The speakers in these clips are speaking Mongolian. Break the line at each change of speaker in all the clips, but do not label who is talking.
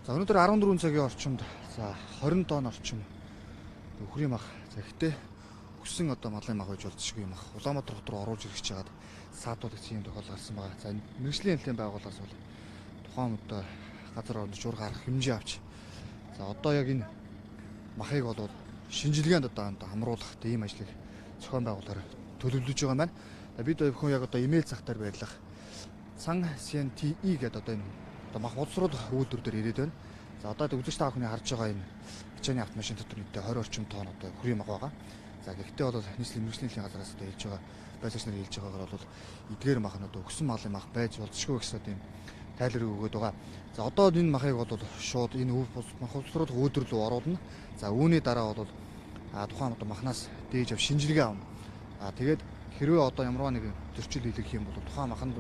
За өнөөдөр 14 цагийн орчимд за 20 тонн орчим өхрийн мах. За гэхдээ өссөн одоо малын мах байж болзошгүй юм ах. Улаанбаатар хот руу оруулж ирэх чагаад саатуудын тохиол гарсан байгаа. За мэргэжлийн хэлтийн байгууллагаас бол тухайн одоо газар орнд жур гарах хэмжээ авч. За одоо яг энэ махыг бол шинжилгээнд одоо хамруулах ийм ажлыг зохион байгуулахаар төлөвлөж байгаа юм байна. Бид бүхэн яг одоо имэйл захтаар байрлах сан CNTE гэдэг одоо энэ одоо мах боловсруулах үйлдвэр дээр ирээд байна. За одоо үзэгч та бүхний харж байгаа энэ хичээний автомашин дотор нийтдээ 20 орчим тонн одоо хүрээ мах байгаа. За гэхдээ бол нийслэлийн мэргэжлийн газраас одоо хэлж байгаа байцаагч нар хэлж байгаагаар бол эдгээр мах нь одоо өгсөн малын мах байж болзошгүй гэсэн тийм тайлбар өгөөд байгаа. За одоо энэ махыг бол шууд энэ мах боловсруулах үйлдвэр рүү оруулна. За үүний дараа бол тухайн одоо махнаас дээж ав шинжилгээ авна. Тэгээд хэрвээ одоо ямарваа нэг зөрчил хийх юм бол тухайн маханд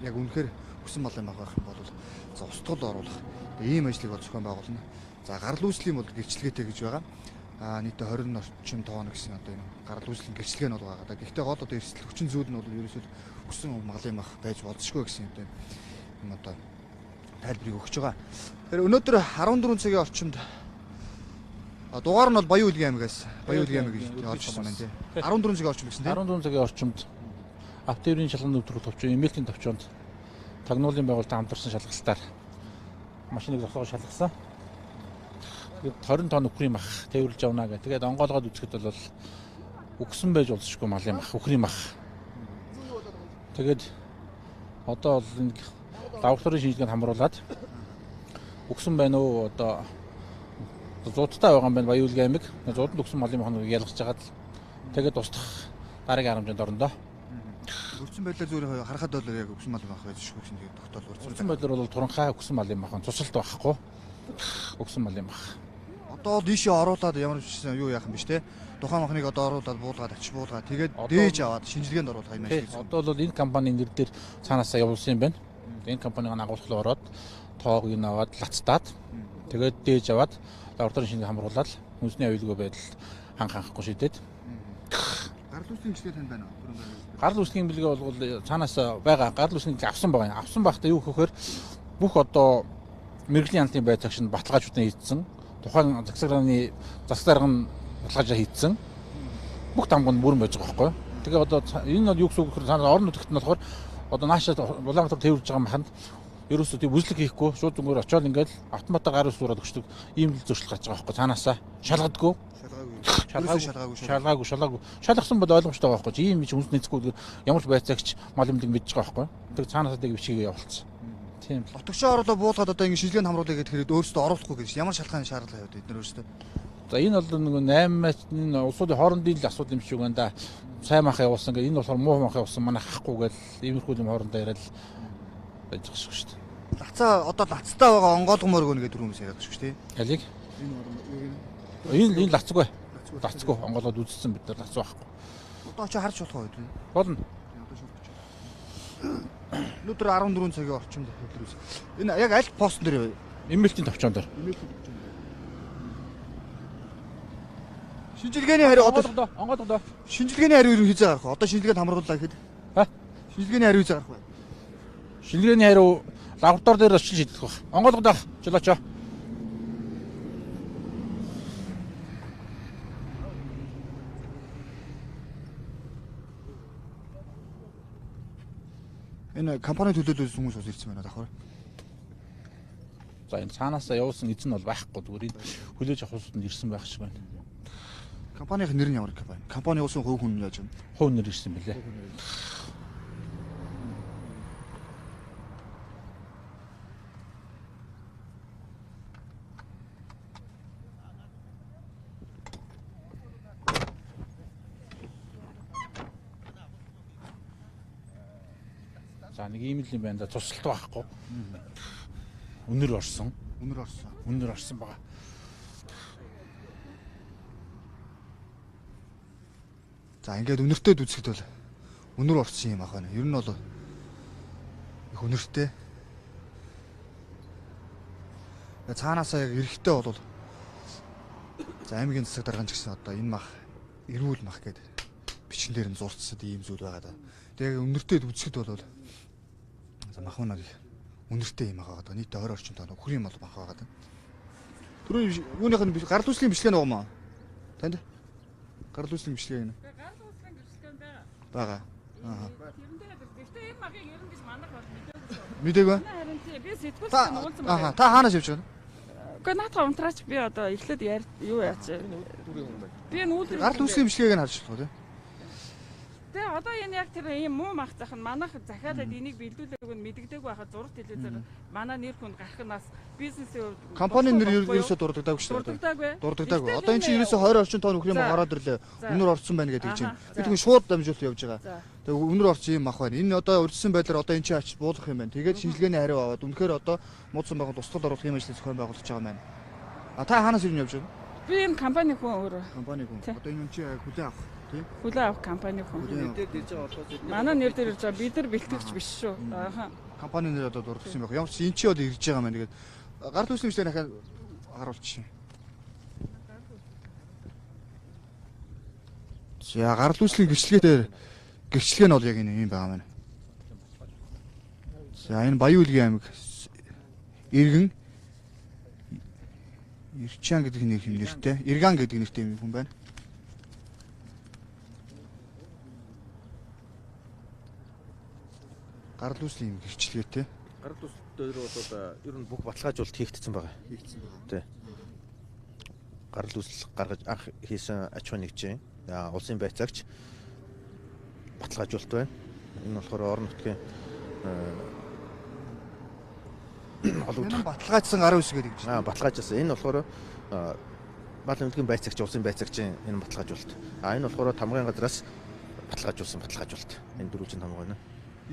яг үнэхээр өсөн малын мах байх юм бол за устгал оруулах ийм ажлыг бол зохион байгуулна. За гарал үүслийн бол гэрчлэгээтэй гэж байгаа. Нийтдээ 20 орчим тонн гэсэн одоо энэ гарал үүслийн гэрчлэгээ нь бол байгаа. Гэхдээ гол одоо эрсдэл хүчин зүйл нь бол ерөөсөө өсөн малын мах байж болзошгүй гэсэн юм одоо тайлбарыг өгч байгаа. Тэгэхээр өнөөдөр 14 цагийн орчимд дугаар нь бол Баян Улгийн аймагаас Баян Улгийн аймаг гэж орж ирсэн байна тий. 14 цагийн орчим гэсэн тий.
14 цагийн орчимд автоэрийн шалганы өвтөрөх төвчөн эмээлтийн төвчөнд тагнуулын байгууллагад хамтарсан шалгалтаар машиныг зогсоогоо шалгасан. Тэгээд 20 тонн өхрийн мах тээвэрлж авна гэх. Тэгээд онгоолгоод үзэхэд бол өгсөн байж болзошгүй малын мах, өхрийн мах. Тэгээд одоо бол энэ лабораторийн шинжилгээнд хамруулад өгсөн байна уу одоо зуудтай байгаа юм байна Баян Улгийн аймаг. Зууданд өгсөн малын махыг ялгаж жагаад тэгээд устгах дараагийн харамжаанд орно доо.
Өрцөн байдлаар зүгээр харахад бол яг өгсөн малын мах байж шгүй гэсэн тэгээд тогтоол
өрцөн байдлаар бол туранхай өгсөн малын мах цусалт байхгүй. Өгсөн малын мах.
Одоо дийшээ оруулаад ямар ч юу яах юм биш те. Тухайн махныг одоо оруулаад буулгаад авч буулгаад тэгээд дээж аваад шинжилгээнд оруулах юм шиг.
Одоо бол энэ компани нэр дээр цаанаасаа явуулсан юм байна. Энэ компаниг агуулгал ороод тоог ин аваад лацтаад тэгээд дээж аваад лабораторийн шинжилгээ хамруулаад үндэсний аюулгүй байдал хангахгүй шийдээд.
Гарал үүслийн хэмжээ танд байна уу?
Гарал үүслийн бэлгээ бол цаанаас байгаа. Гарал үүслийн авсан байгаа. Авсан байхдаа юу гэхээр бүх одоо мэргэжлийн хамтын байцаагч нь баталгаажуудаа хийцэн. Тухайн засаг дарганы баталгаажаа хийцэн. Бүх дамгууд бүрэн байж байгаа байхгүй. Тэгээ одоо энэ бол юу гэсэн үг гэхээр цаанаас орон нутагт нь болохоор одоо наашаа Улаанбаатар тээвэрж байгаа маханд ерөөсөө тийм үзлэг хийхгүй шууд зүгээр очиод ингээд автоматар гар ус ураад өгчдөг ийм л зөрчил гарч байгаа байхгүй. Цаанаасаа шалгадаггүй. Шалгаагүй. Шалгасан бол ойлгомжтой байгаа байхгүй. Ийм ч хүнс нэцгүй ямар ч байцаагч мал юмдаг мэдж байгаа байхгүй. Тэг цаанаасаа тэг бичгээ явуулсан. Тийм л.
Отогшоо оруулаад буулгаад одоо ингэ шинжилгээнд хамруулъя гэхэд хэрэг өөрсдөө оруулахгүй гэж ямар шалтгааны шаардлага яваад эдгээр өөрсдөө.
За энэ бол нэг 8 энэ улсуудын хоорондын л асуудал юм шиг байна да. Сайн мах явуулсан гэх энэ болохоор муу мах явуулсан манай хахгүй гэл иймэрхүү юм хоорондоо яриад байж байгаа шүү дээ.
Лацаа одоо лацтай байгаа онгоолгомоор гэнэ гэдэг хүмүүс яриад байгаа шүү дээ.
Алиг? Энэ лацгүй. Лацгүй онгоолгоод үзсэн бид нар лац байхгүй.
Одоо очиж харж болох уу?
Болно.
Өнөөдөр 14 цагийн орчимд хөдлөс. Энэ яг аль пост дээр вэ?
Эмээлтийн төвчөн дээр.
Шинжилгээний хариу одоо
онгоолгодоо.
Шинжилгээний хариу юу хийж байгаа вэ? Одоо шинжилгээнд хамрууллаа гэхэд. Шинжилгээний хариу хийж байгаа вэ?
Шинжилгээний хариу лаборатори дээр очиж шийдэх баг. Онгоолгодоо жолоочоо.
Энэ компани төлөөлөлсөн хүмүүс ус ирсэн байна давхар.
За энэ цаанаасаа явуулсан эзэн бол байхгүй зүгээр энэ хүлээж авах улсууд нь ирсэн байх шиг байна.
Компанийн нэр нь ямар компани? Компани улсын хувь хүн яаж юм?
Хувь нэр ирсэн бэлээ. За нэг ийм л юм байна да тусалт байхгүй. Өнөр орсон. Өнөр орсон байгаа.
За ингээд өнөртэй үзэхэд бол өнөр орсон юм ах байна. Ер нь бол их өнөртэй. Цаанаасаа яг эрэхтэй бол за аймгийн засаг дарган ч гэсэн одоо энэ мах эрүүл мах гэдэг бичин дээр нь зурцсад ийм зүйл байгаа да. Тэгээ өнөртэй үзэхэд бол за махуунаар үнэртэй юм байгаа. Нийт 20 орчим тонн үхрийн мал мах байгаа. Түрүү юуных нь гарал үүслийн бичлэг нэг юм аа. Танд гарал үүслийн бичлэг юм.
Гарал үүслийн бичлэг
Бага. Аа.
тэрэн дээр гэхдээ энэ магийг ерөн гэж манах бол мэдээгүй.
Мдэггүй.
Харин тий би сэтгүүлсэн уулзсан байна.
Аа, та хаанаас явж байгаа?
Гэхдээ наатаа унтраач би одоо эхлээд юу яач. Би энэ үүлэр
Гарал үүслийн бичлэгийг нь харж байна.
тэгээ одоо энэ яг тэр ийм муу мах зах нь манайх захиалаад энийг бэлдүүлээг нь мэддэгдээгүй байхад зураг телевизээр манай нэр хүнд гарах нас бизнесийн хувьд
Компанийн нэр ерөөсө дурддаггүй шүү дээ.
дурддаггүй.
Одоо энэ чинь ерөөсө 20 орчим тонн үхрийн мах ороод ирлээ. Үнэр орсон байна гэдэг чинь. Би тэгвэл шууд дамжуулт явж байгаа. Тэгээ үнэр орсон юм мах байна. Энэ одоо урьдчилсан байдлаар одоо энэ чинь ач буулгах юм байна. Тэгээд шинжилгээний хариу аваад үнэхээр одоо муудсан байгууллага тусгал оруулах юм ажлыг зохион байгуулж байгаа юм байна. А та хаанаас ирнэ явж байгаа?
Би энэ компани хүн өөрөө.
Компани хүн. Одоо энэ чинь хүлээн авах тийм.
Хүлээн авах компани хүн. Манай нэр дээр ирж байгаа бид нар бэлтгэгч биш шүү. Ааха.
Компани нэр одоо дурдсан юм байна. Ямар ч энэ чи одоо ирж байгаа юм байна. Тэгээд гарал үүслийн бичлэг дахиад харуулчих. За гарал үүслийн бичлэгээр гэрчлэг нь бол яг энэ юм байгаа маань. За энэ Баян-Улгийн аймаг Иргэн Ирчан гэдэг нэртэй, Ирган гэдэг нэртэй юм хүн байна. Гарал үүслийн гэрчлэгээтэй.
Гарал үүс дээр бол ер нь бүх баталгаажуулалт хийгдсэн байгаа. Тий. Гарал үүсэл гаргаж анх хийсэн аж ахуйн нэгжийн улсын байцаагч баталгаажуулалт байна. Энэ болохоор орон нутгийн
Энэ баталгаажсан гарын үс гэдэг чинь.
баталгаажсан. Энэ болохоор Балан эмнэлгийн байцаагч улсын байцаагчийн энэ баталгаажуулалт. Энэ болохоор тамгын газраас баталгаажуулсан баталгаажуулалт. Энэ дөрвөлжин тамга байна.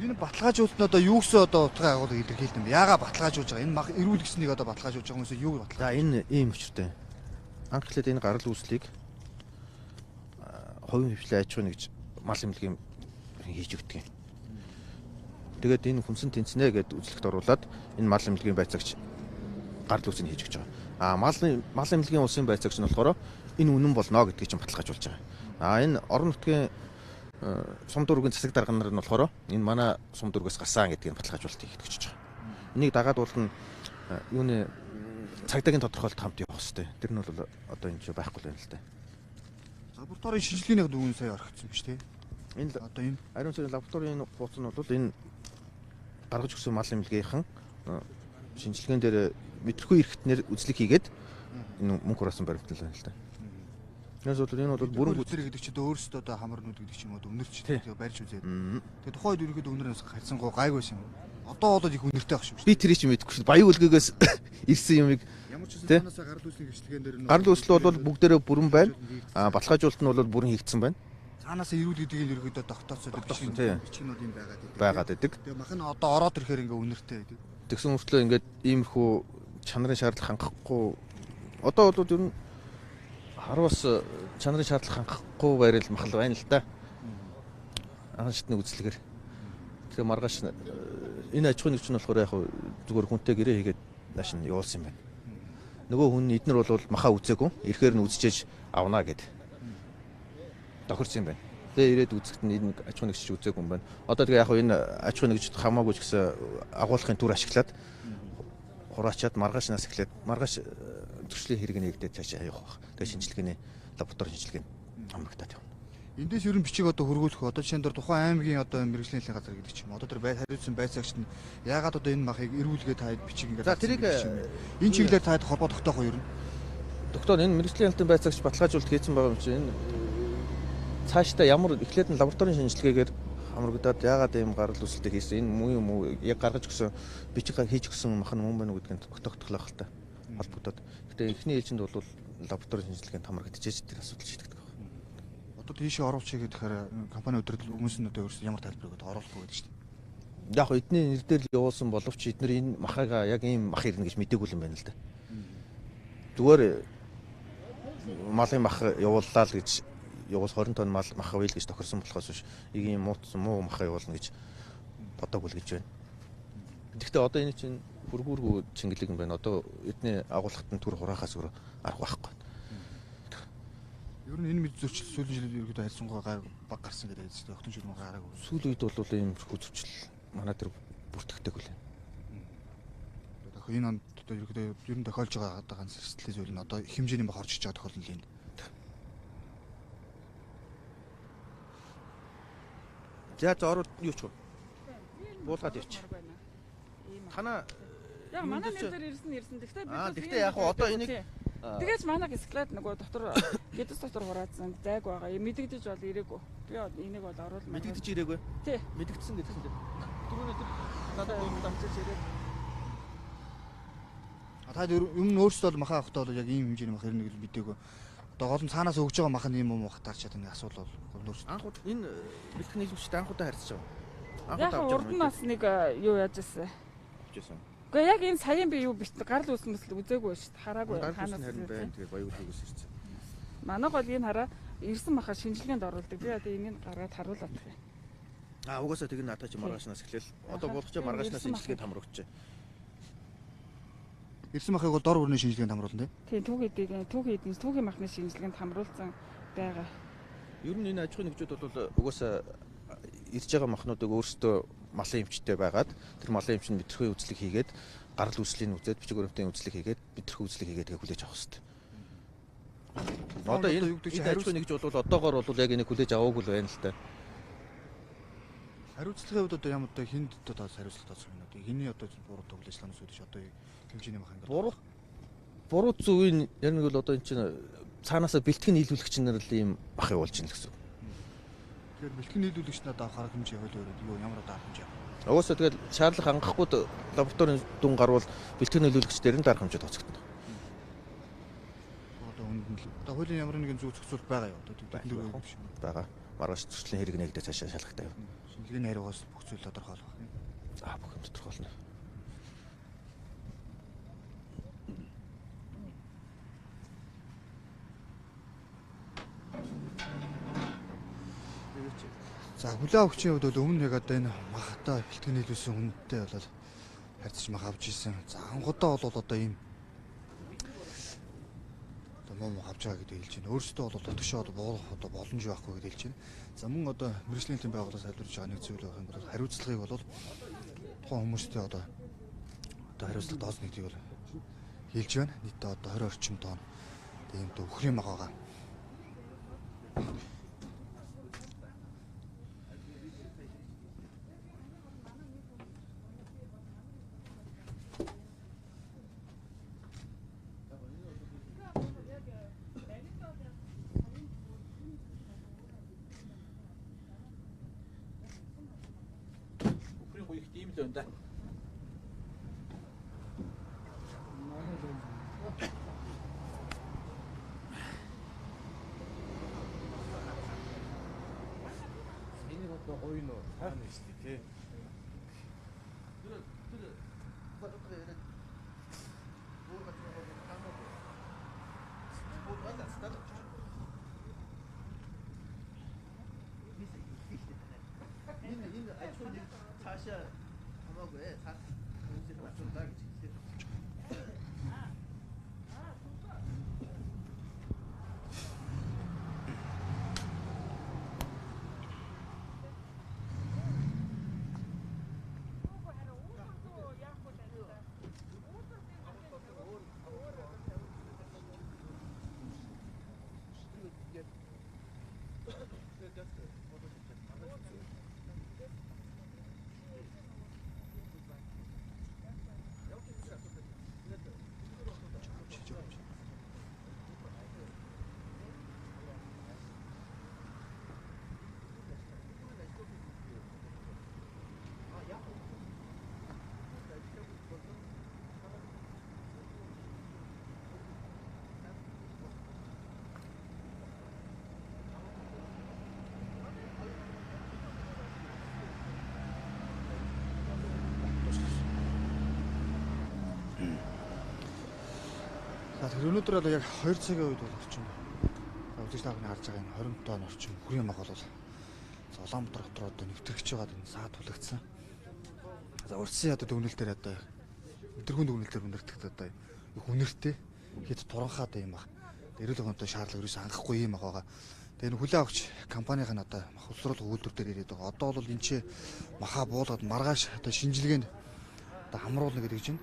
Энэ баталгаажуулалт нь одоо юу гэсэн одоо утгаа агуулгыг илэрхийлдэг юм бэ? Яагаад баталгаажуулж байгаа? Энэ мах эрүүл гэснийг одоо баталгаажуулж байгаа хүмүүсээ юу баталгаа?
За энэ ийм өчртэй. Анх эхлээд энэ гарал үүслийг хувийн хвшлийн аж ахуй нэгж мал эмнэлгийн хийж өгдөг юм. Тэгээд энэ хүмсэн тэнцэнэ гэдээ үзлэгт оруулаад энэ мал эмнэлгийн байцаагч гарал үүсийг хийж өгч байгаа. Мал эмнэлгийн улсын байцаагч нь болохоор энэ үнэн болно гэдгийг чинь баталгаажуулж байгаа. Энэ орон нутгийн сум дүүргийн засаг дарга нар нь болохоор энэ манай сум дүүргээс гарсан гэдгийг баталгаажуулалт хийгдэж байгаа. Энийг дагаад бол нь юуны цагдаагийн тодорхойлолт хамт явах хэрэгтэй. Тэр нь бол одоо энэ ч байхгүй л байна л да.
Лабораторийн шинжилгээний дүгнэн сая орхисон биз дээ.
Энэ
Одоо энэ
ариун цэргийн лабораторийн хуудас нь бол энэ гаргаж өгсөн мал эмнэлгийнхэн шинжилгээнд дээр мэдрэхгүй эрхтнэр үзлэг хийгээд энэ мөнх хураасан баримтлал байна л да. Яс бол энэ бол бүрэн
үзэр гэдэг чинь өөрөөсөө одоо хамар нүд гэдэг ч юм уу өнөрч барьж үзээд. Тэгээ тухайд ерөнхийдөө өнөрөөс харьсан гоо гайгүйсэн юм. Одоо болоод их өнөртэй байх шүү.
Би тэрийг ч мэдэхгүй шүү. Баян үлгээс ирсэн юмыг
Ямар ч үсэн танаасаа гарал үүслийн гэрчлэгэн дээр нь
гарал үүсэл бол бүгдээрээ бүрэн байна. Баталгаажуулалт нь бол бүрэн хийгдсэн байна.
цаанаасаа эрүүл гэдгийг нь ерөнхийдөө тогтооцоод бичгнүүд юм
байгаад байдаг.
Тэгээ мах нь одоо ороод ирэхээр ингээ үнэртэй байдаг.
Тэгсэн мөртлөө ингээд иймэрхүү чанарын шаардлага хангахгүй одоо бол ер нь харуус чанарын шаардлага хангахгүй байрал махал байна л да. Анх шатны үзлэгээр. Тэгэхээр маргааш энэ аж ахуйн нэгж нь болохоор яг зүгээр хүнтэй гэрээ хийгээд нааш нь явуулсан юм байна. Нөгөө хүн эднэр бол махаа үзээгүй. Ирэхээр нь үзчихэж авнаа гэд. Тохирсон юм байна. Тэгээ ирээд үзэхэд нь энэ аж ахуйн нэгж үзээгүй юм байна. Одоо тэгээ яг энэ аж ахуйн нэгж хамаагүй ч гэсэн агуулгын түр ашиглаад хураачаад маргааш нас эхлээд маргааш төвчлийн хэрэг нэгдээд цаашаа явах баг. Тэгээ шинжилгээний лаборатори шинжилгээ хамрагдаад явна.
Эндээс ерөн бичиг одоо хөргүүлэх одоо жишээн дээр тухайн аймгийн одоо мэрэгжлийн газар гэдэг ч юм. Одоо тэр хариуцсан байцаагч нь яагаад одоо энэ махыг эрүүлгээ таад бичиг ингээд.
За тэрийг
энэ чиглэлээр таад холбоо тогтоох уу ер нь?
Доктор энэ мэрэгжлийн хяналтын байцаагч баталгаажуулалт хийсэн байгаа юм чинь энэ цаашдаа ямар эхлээд нь лабораторийн шинжилгээгээр хамрагдаад яагаад ийм гарал үүсэлтийг хийсэн энэ муу юм уу яг гаргаж өгсөн бичиг хийж өгсөн мах нь мөн байна уу гэдгийг тогтоох талтай холбогдоод. Гэтэ эхний ээлжинд бол лабораторийн шинжилгээнд хамрагдчихэж тэр асуудал шийдэгдэх.
Одоо тийшээ оруулах чигээр тэгэхээр компани өдрөл хүмүүс нь одоо өөрсдөө ямар тайлбар өгöd оруулахгүй байдаг шүү дээ.
Яг эдний нэр дээр л явуулсан боловч эдгээр энэ махыг яг ийм мах ирнэ гэж мэдээгүй юм байна л да. Зүгээр малын мах явууллаа л гэж явуус 20 тонн мал мах авъя л гэж тохирсон болохоос биш ийм муу мах явуулна гэж бодоогүй л гэж байна. Тэгэхдээ одоо энэ чинь бүргүүргүй чингэлэг юм байна. Одоо эдний агуулгад нь түр хураахаас өөр арга байхгүй.
Ер нь энэ мэд зөрчил сүүлийн жилүүд ерөөдөө харьцангуй баг гарсан гэдэг хэлсэн. Охтон шүлмэн гараагүй.
Сүүлийн үед бол ийм зөрчил манай дээр бүртгэдэг үлээ.
энэ онд одоо ерөөдөө ер нь тохиолж байгаа ганц эрсдлийн зүйл нь одоо их хэмжээний мах орж иж байгаа тохиолдол юм.
За ороод юу ч вэ? Буулгаад явчих. Танаа
яг манай нэр дээр ирсэн. Гэхдээ бид
гэхдээ яг одоо энийг
тэгээс манай гисклад нөгөө дотор гэдэс дотор хураацсан зайг байгаа. Мэдэгдэж бол ирээгүй. Би энийг бол оруулах.
мэдэгдэж ирээгүй.
Тий.
Мэдэгдсэн гэдэг нь. Түрүүний тэр надад юм дамжиж ирээд.
Та юм өөрсдөө бол махаа авахдаа бол яг ийм хэмжээний мах ирнэ гэж мэдээгүй. Одоо гол нь цаанаас өгж байгаа мах нь ийм юм уу хатаарч чадсан асуудал бол өөрсдөө.
Анх энэ бэлтгэн нийлүүлэгчтэй анхудаа харьцаж байгаа.
Яг урд нь бас нэг юу яаж ирсэн.
Авчихсан.
Гэхдээ яг энэ саяын би юу бит гарал үүсэн мэт үзээгүй шүү дээ. Хараагүй
хаанаас харин байна. Тэгээ баяуулгаас ирсэн.
Манай гол энэ хараа ирсэн махаа шинжилгээнд оруулдаг. Би одоо энийг гаргаад харуулдаг.
Угаасаа тэг надад чи маргаашнаас эхлээл одоо болгож маргаашнаас шинжилгээнд хамрагч.
Ирсэн махыг бол дор бүрний шинжилгээнд хамруулна
тийм. Түүхийн махны шинжилгээнд хамруулсан байгаа.
Ер нь энэ аж ахуйн нэгжүүд бол угаасаа ирж байгаа махнуудыг өөрсдөө малын эмчтэй байгаад тэр малын эмч нь мэдрэхүй үзлэг хийгээд гарал үүслийн үзээд бичиг баримтын үзлэг хийгээд мэдрэхүй үзлэг хийгээд тэгээ хүлээж авах хэрэгтэй. Одоо энэ аж ахуйн нэгж бол одоогоор бол яг энийг хүлээж аваагүй л байна л та.
Хариуцлагын хувьд одоо ямар одоо хинд одоо хариуцлага тооцох юм одоо хиний одоо буруу тоглоомжлоноос үүдэж одоо хэмжээний мах ингээд
буруу зүгийн яг нэг бол одоо энэ чинь цаанаасаа бэлтгэн нийлүүлэгч нар л ийм мах явуулж байна гэсэн.
Тэгэхээр бэлтгэн нийлүүлэгч надад авах арга хэмжээ хөл өөрөө юу ямар одоо арга хэмжээ.
Угаасаа тэгэл шаардлага хангахгүй лабораторийн дүн гарвал бэлтгэн нийлүүлэгч дээр нь дарга хэмжээ тооцогдно.
Одоо үнд нь одоо хуулийн ямар нэгэн зүй зохицуул байгаа юу одоо төлөвлөгөө
байгаа. Маргааш зөрчлийн хэрэг нэгдээ цаашаа шалгахтай юу.
Шинжилгээний хариугаас бүх зүйл тодорхойлох.
Бүх юм тодорхойлно.
За хүлээ авахчийн хувьд бол өмнө яг одоо энэ махтай бэлтгэн нийлүүлсэн хүнтэй бол харьцаж мах авч ирсэн. За анхудаа бол одоо ийм одоо муу авч байгаа гэдэг хэлж байна. Өөрөөсөө бол төшөө буулгах одоо боломж байхгүй гэдэг хэлж байна. За мөн одоо мэргэжлийн төв байгууллагаас салбарж байгаа нэг зүйл байх юм бол хариуцлагыг бол тухайн хүмүүстэй одоо хариуцлага дооцно гэдгийг бол хэлж байна. Нийтдээ одоо 20 орчим тонн тийм өхрийн мах байгаа.
Тийм л байна да.
Энэ одоо гоё нөө таана шүү дээ тий.
Энэ ажил цаашаа хамаагүй цааш үнсээр батлуулаа гэж хэлсэн.
Тэгэхээр өнөөдөр бол яг 2 цагийн үед бол орчин. Үзэж тахны харж байгаа энэ 20 тонн орчим хүрээ мах бол Улаанбаатар хотор одоо нэвтрэгч байгаад энэ саадуулагдсан. За урьдчилан одоо дүгнэлт дээр одоо өдөрхөн дүгнэлт дээр өнөртөгт одоо их үнэртэй хэд туранхаад юм баг. Эрүүл мэндийн шаардлага ерөөс хангахгүй юм байгаа. Тэгээ энэ хүлээ авч компанийн одоо мах улсруулах үйлдвэр дээр ирээд байгаа. Одоо бол энэ ч махаа буулгаад маргааш одоо шинжилгээнд одоо хамруулна гэдэг чинь.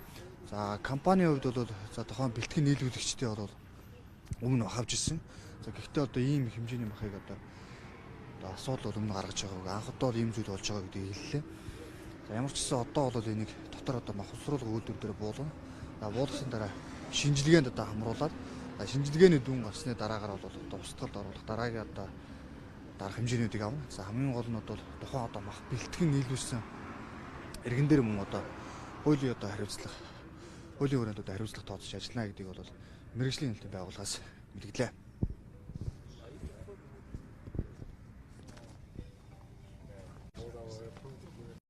За компанийн хувьд бол за тухайн бэлтгэн нийлүүлэгчтэй бол өмнө хавж ирсэн. За гэхдээ одоо ийм хэмжээний махыг одоо асуудал бол өмнө гаргаж байгааг анх удаа ийм зүйл болж байгаа гэдгийг хэллээ. За ямар ч гэсэн одоо бол энийг дотор одоо мах усруулга үйлдвэр дээр буулгана. За буулгасан дараа шинжилгээнд одоо хамруулад шинжилгээний дүн гарсны дараагаар бол одоо устгалд оруулах дараагийн одоо дараах хэмжээнүүдийг авна. За хамгийн гол нь бол тухайн одоо мах бэлтгэн нийлүүлсэн иргэн дээр мөн одоо хуулийн одоо хариуцлага хуулийн өрөөнд одоо хариуцлага тооцож ажиллана гэдгийг бол мэргэжлийн хэлтийн байгууллагаас мэдгэлээ.